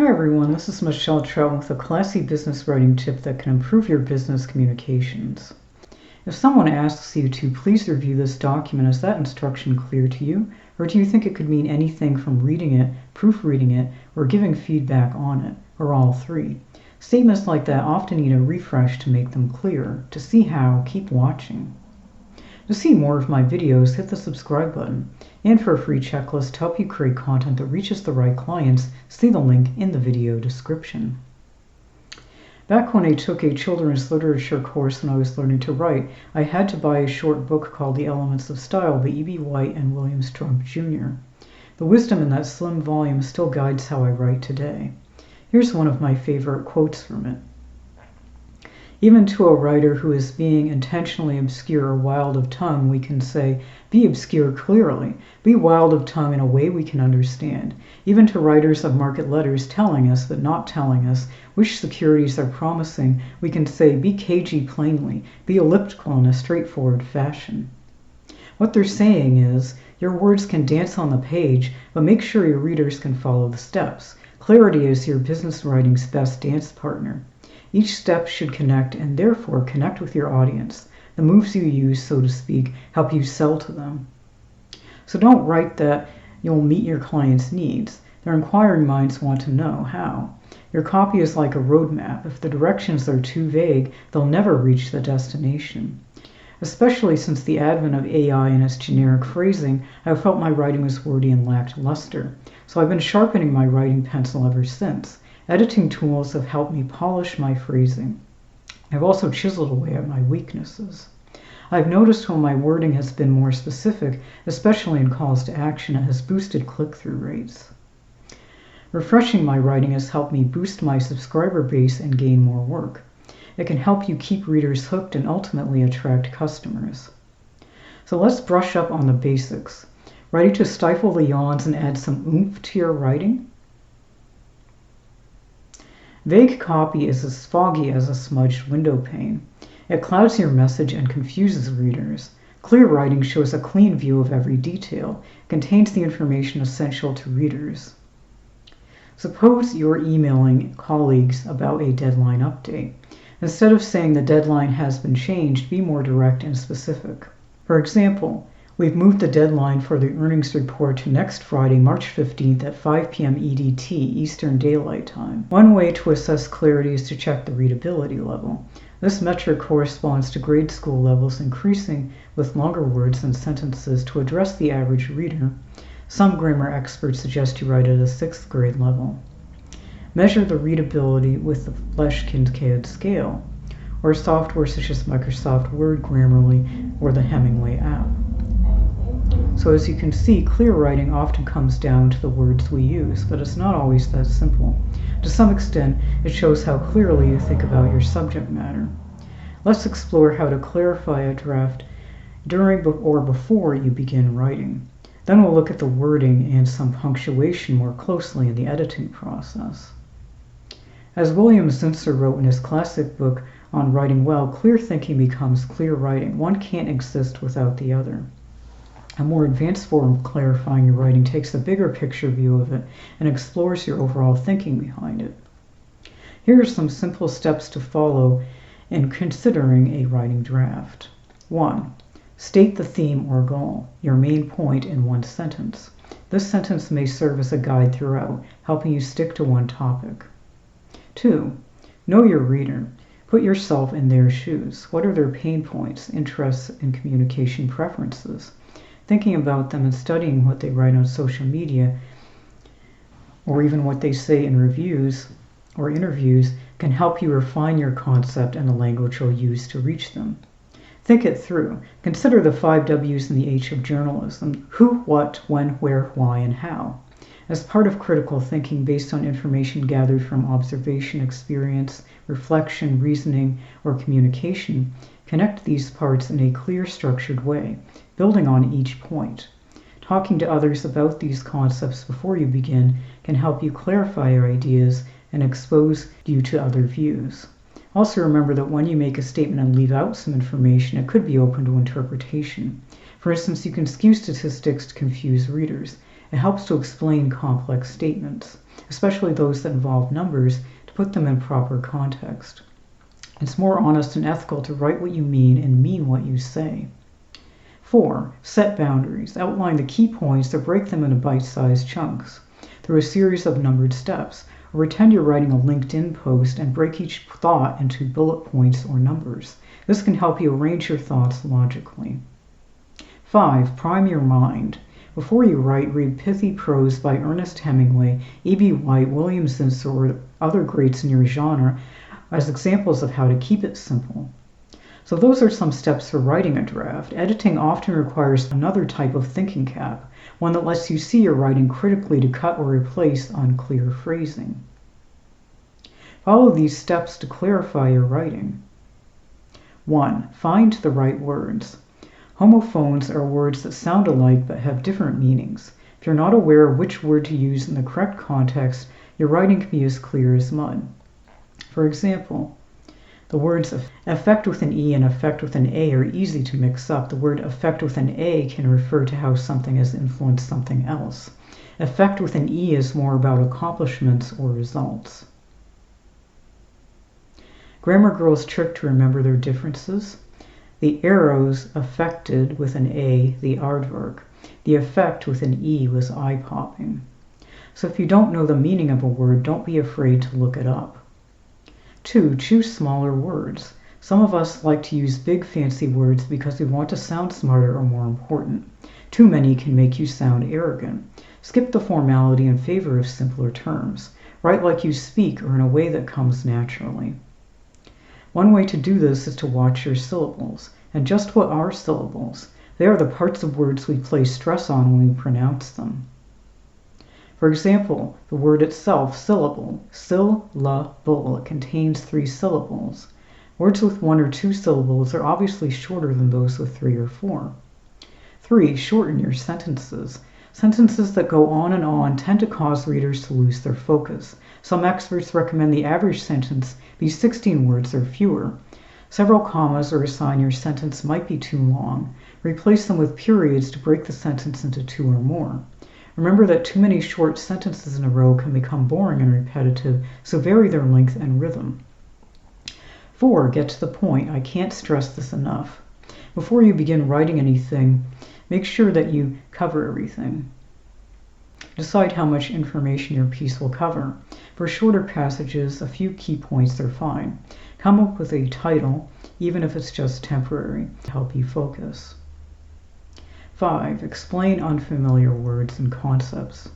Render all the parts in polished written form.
Hi everyone, this is Michelle Troutman with a classy business writing tip that can improve your business communications. If someone asks you to please review this document, is that instruction clear to you? Or do you think it could mean anything from reading it, proofreading it, or giving feedback on it, or all three? Statements like that often need a refresh to make them clearer. To see how, keep watching. To see more of my videos, hit the subscribe button. And for a free checklist to help you create content that reaches the right clients, see the link in the video description. Back when I took a children's literature course when I was learning to write, I had to buy a short book called The Elements of Style by E.B. White and William Strunk Jr. The wisdom in that slim volume still guides how I write today. Here's one of my favorite quotes from it. Even to a writer who is being intentionally obscure or wild of tongue, we can say, be obscure clearly, be wild of tongue in a way we can understand. Even to writers of market letters telling us but not telling us which securities are promising, we can say, be cagey plainly, be elliptical in a straightforward fashion. What they're saying is, your words can dance on the page, but make sure your readers can follow the steps. Clarity is your business writing's best dance partner. Each step should connect and therefore connect with your audience. The moves you use, so to speak, help you sell to them. So don't write that you'll meet your clients' needs. Their inquiring minds want to know how. Your copy is like a roadmap. If the directions are too vague, they'll never reach the destination. Especially since the advent of AI and its generic phrasing, I felt my writing was wordy and lacked luster. So I've been sharpening my writing pencil ever since. Editing tools have helped me polish my phrasing. I've also chiseled away at my weaknesses. I've noticed when my wording has been more specific, especially in calls to action, it has boosted click-through rates. Refreshing my writing has helped me boost my subscriber base and gain more work. It can help you keep readers hooked and ultimately attract customers. So let's brush up on the basics. Ready to stifle the yawns and add some oomph to your writing? Vague copy is as foggy as a smudged window pane. It clouds your message and confuses readers. Clear writing shows a clean view of every detail, contains the information essential to readers. Suppose you're emailing colleagues about a deadline update. Instead of saying the deadline has been changed, be more direct and specific. For example, we've moved the deadline for the earnings report to next Friday, March 15th at 5 p.m. EDT, Eastern Daylight Time. One way to assess clarity is to check the readability level. This metric corresponds to grade school levels, increasing with longer words and sentences to address the average reader. Some grammar experts suggest you write at a 6th grade level. Measure the readability with the Flesch-Kincaid scale, or software such as Microsoft Word, Grammarly, or the Hemingway app. So as you can see, clear writing often comes down to the words we use, but it's not always that simple. To some extent, it shows how clearly you think about your subject matter. Let's explore how to clarify a draft during or before you begin writing. Then we'll look at the wording and some punctuation more closely in the editing process. As William Zinsser wrote in his classic book on writing well, clear thinking becomes clear writing. One can't exist without the other. A more advanced form of clarifying your writing takes a bigger picture view of it and explores your overall thinking behind it. Here are some simple steps to follow in considering a writing draft. 1. State the theme or goal, your main point in one sentence. This sentence may serve as a guide throughout, helping you stick to one topic. 2. Know your reader. Put yourself in their shoes. What are their pain points, interests, and communication preferences? Thinking about them and studying what they write on social media, or even what they say in reviews or interviews, can help you refine your concept and the language you'll use to reach them. Think it through. Consider the 5 W's and the H of journalism: who, what, when, where, why, and how. As part of critical thinking based on information gathered from observation, experience, reflection, reasoning, or communication, connect these parts in a clear, structured way, building on each point. Talking to others about these concepts before you begin can help you clarify your ideas and expose you to other views. Also remember that when you make a statement and leave out some information, it could be open to interpretation. For instance, you can skew statistics to confuse readers. It helps to explain complex statements. especially those that involve numbers, to put them in proper context. It's more honest and ethical to write what you mean and mean what you say. 4. Set boundaries. Outline the key points or break them into bite-sized chunks through a series of numbered steps. Or pretend you're writing a LinkedIn post and break each thought into bullet points or numbers. This can help you arrange your thoughts logically. 5. Prime your mind. Before you write, read pithy prose by Ernest Hemingway, E.B. White, William Zinsser, or other greats in your genre as examples of how to keep it simple. So those are some steps for writing a draft. Editing often requires another type of thinking cap, one that lets you see your writing critically to cut or replace unclear phrasing. Follow these steps to clarify your writing. 1. Find the right words. Homophones are words that sound alike but have different meanings. If you're not aware of which word to use in the correct context, your writing can be as clear as mud. For example, the words effect with an E and effect with an A are easy to mix up. The word effect with an A can refer to how something has influenced something else. Effect with an E is more about accomplishments or results. Grammar girls trick to remember their differences. The arrows affected with an A, the aardvark. The effect with an E was eye-popping. So if you don't know the meaning of a word, don't be afraid to look it up. 2. Choose smaller words. Some of us like to use big fancy words because we want to sound smarter or more important. Too many can make you sound arrogant. Skip the formality in favor of simpler terms. Write like you speak or in a way that comes naturally. One way to do this is to watch your syllables. And just what are syllables? They are the parts of words we place stress on when we pronounce them. For example, the word itself, syllable, syllable, contains 3 syllables. Words with 1 or 2 syllables are obviously shorter than those with 3 or 4. 3. Shorten your sentences. Sentences that go on and on tend to cause readers to lose their focus. Some experts recommend the average sentence be 16 words or fewer. Several commas or a sign your sentence might be too long. Replace them with periods to break the sentence into 2 or more. Remember that too many short sentences in a row can become boring and repetitive, so vary their length and rhythm. 4. Get to the point. I can't stress this enough. Before you begin writing anything, make sure that you cover everything. Decide how much information your piece will cover. For shorter passages, a few key points are fine. Come up with a title, even if it's just temporary, to help you focus. 5. Explain unfamiliar words and concepts.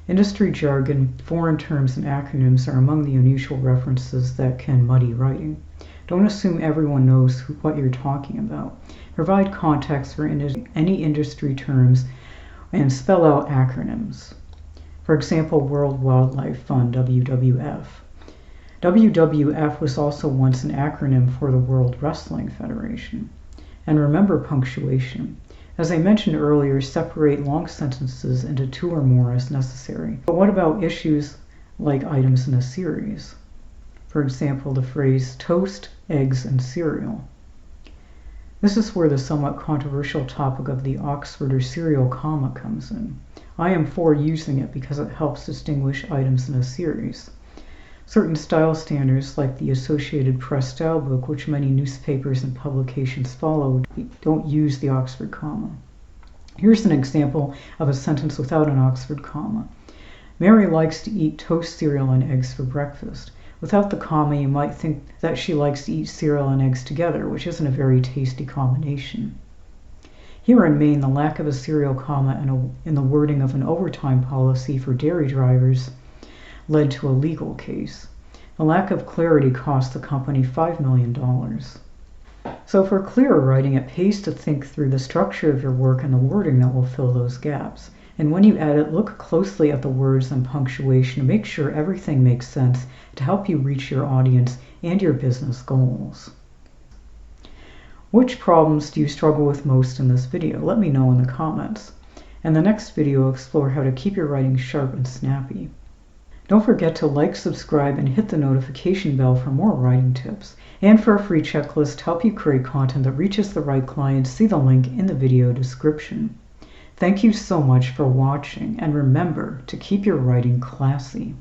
Industry jargon, foreign terms, and acronyms are among the unusual references that can muddy writing. Don't assume everyone knows what you're talking about. Provide context for any industry terms and spell out acronyms. For example, World Wildlife Fund, WWF. WWF was also once an acronym for the World Wrestling Federation. And remember punctuation. As I mentioned earlier, separate long sentences into 2 or more as necessary. But what about issues like items in a series? For example, the phrase toast, eggs, and cereal. This is where the somewhat controversial topic of the Oxford or serial comma comes in. I am for using it because it helps distinguish items in a series. Certain style standards, like the Associated Press style book, which many newspapers and publications follow, don't use the Oxford comma. Here's an example of a sentence without an Oxford comma. Mary likes to eat toast, cereal, and eggs for breakfast. Without the comma, you might think that she likes to eat cereal and eggs together, which isn't a very tasty combination. Here in Maine, the lack of a serial comma in the wording of an overtime policy for dairy drivers led to a legal case. The lack of clarity cost the company $5 million. So for clearer writing, it pays to think through the structure of your work and the wording that will fill those gaps. And when you edit, look closely at the words and punctuation to make sure everything makes sense to help you reach your audience and your business goals. Which problems do you struggle with most in this video? Let me know in the comments. And the next video will explore how to keep your writing sharp and snappy. Don't forget to like, subscribe, and hit the notification bell for more writing tips. And for a free checklist to help you create content that reaches the right clients, see the link in the video description. Thank you so much for watching, and remember to keep your writing classy.